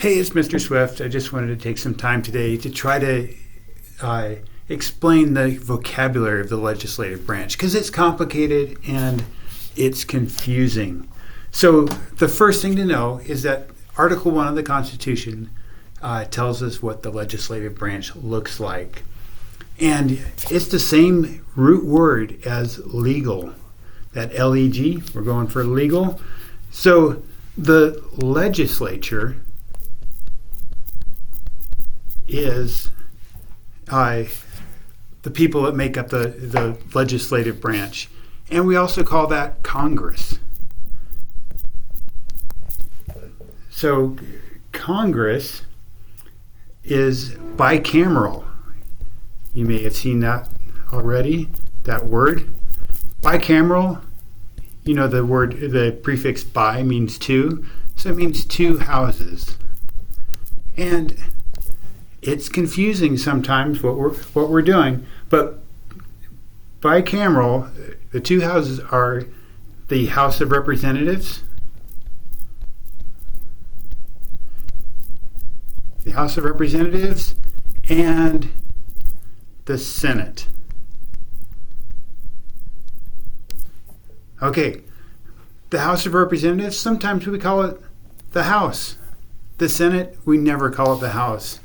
Hey, it's Mr. Swift. I just wanted to take some time today to try to explain the vocabulary of the legislative branch because it's complicated and it's confusing. So the first thing to know is that Article 1 of the Constitution tells us what the legislative branch looks like. And it's the same root word as legal. That L-E-G, we're going for legal. So the legislature is the people that make up the legislative branch. And we also call that Congress. So Congress is bicameral. You may have seen that already, that word. Bicameral, you know the prefix bi means two, so it means two houses. And it's confusing sometimes what we're doing, but bicameral, the two houses are the House of Representatives, and the Senate. Okay, the House of Representatives, sometimes we call it the House. The Senate, we never call it the House,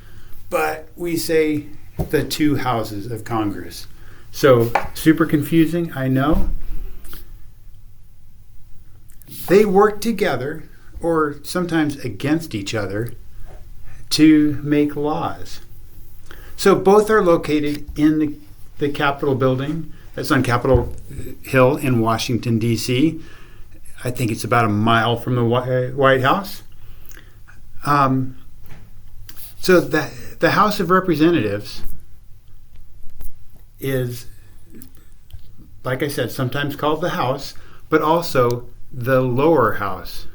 but we say the two houses of Congress. So, super confusing, I know. They work together, or sometimes against each other, to make laws. So both are located in the Capitol building. That's on Capitol Hill in Washington, D.C. I think it's about a mile from the White House. So the House of Representatives is, like I said, sometimes called the House, but also the lower house.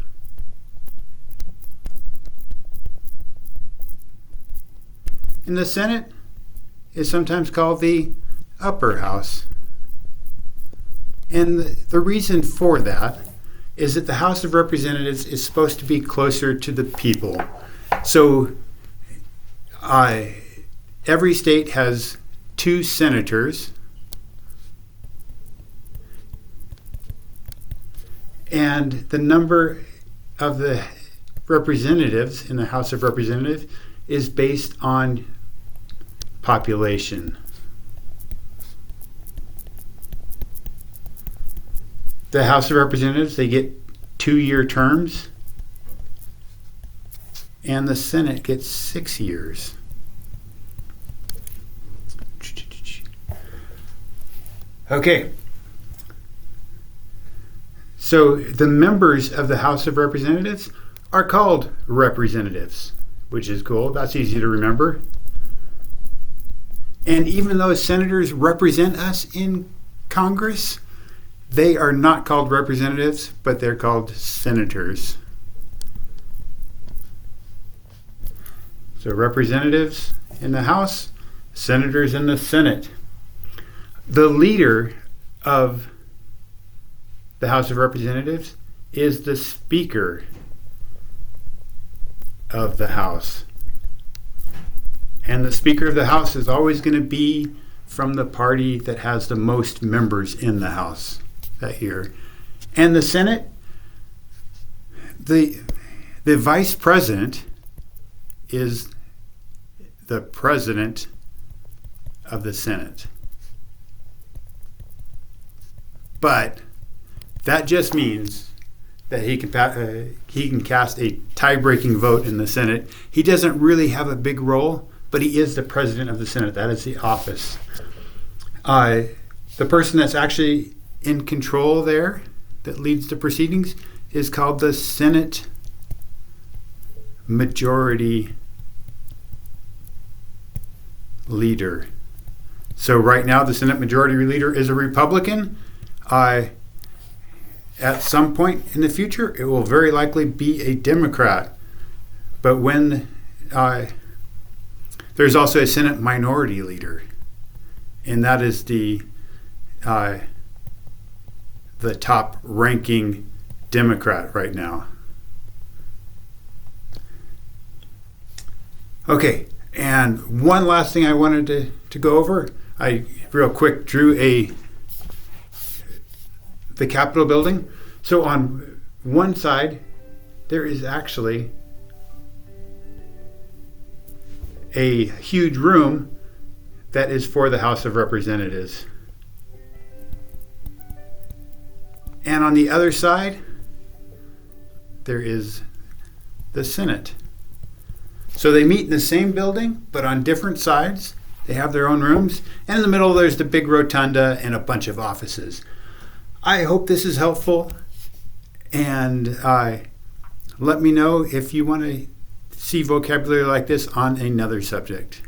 And the Senate is sometimes called the upper house. And the reason for that is that the House of Representatives is supposed to be closer to the people. So every state has 2 senators, and the number of the representatives in the House of Representatives is based on population. The House of Representatives, they get 2-year terms, and the Senate gets 6 years. Okay. So the members of the House of Representatives are called representatives, which is cool. That's easy to remember. And even though senators represent us in Congress, they are not called representatives, but they're called senators. So representatives in the House, senators in the Senate. The leader of the House of Representatives is the Speaker of the House. And the Speaker of the House is always going to be from the party that has the most members in the House that year. And the Senate, the Vice President is the President of the Senate. But that just means that he can cast a tie-breaking vote in the Senate. He doesn't really have a big role, but he is the President of the Senate. That is the office. The person that's actually in control there, that leads the proceedings, is called the Senate Majority Leader. So right now, the Senate Majority Leader is a Republican. At some point in the future, it will very likely be a Democrat. But when there's also a Senate Minority Leader, and that is the top-ranking Democrat right now. Okay, and one last thing I wanted to go over. I real quick drew the Capitol building. So on one side, there is actually a huge room that is for the House of Representatives. And on the other side, there is the Senate. So they meet in the same building, but on different sides. They have their own rooms. And in the middle, there's the big rotunda and a bunch of offices. I hope this is helpful. And let me know if you want to see vocabulary like this on another subject.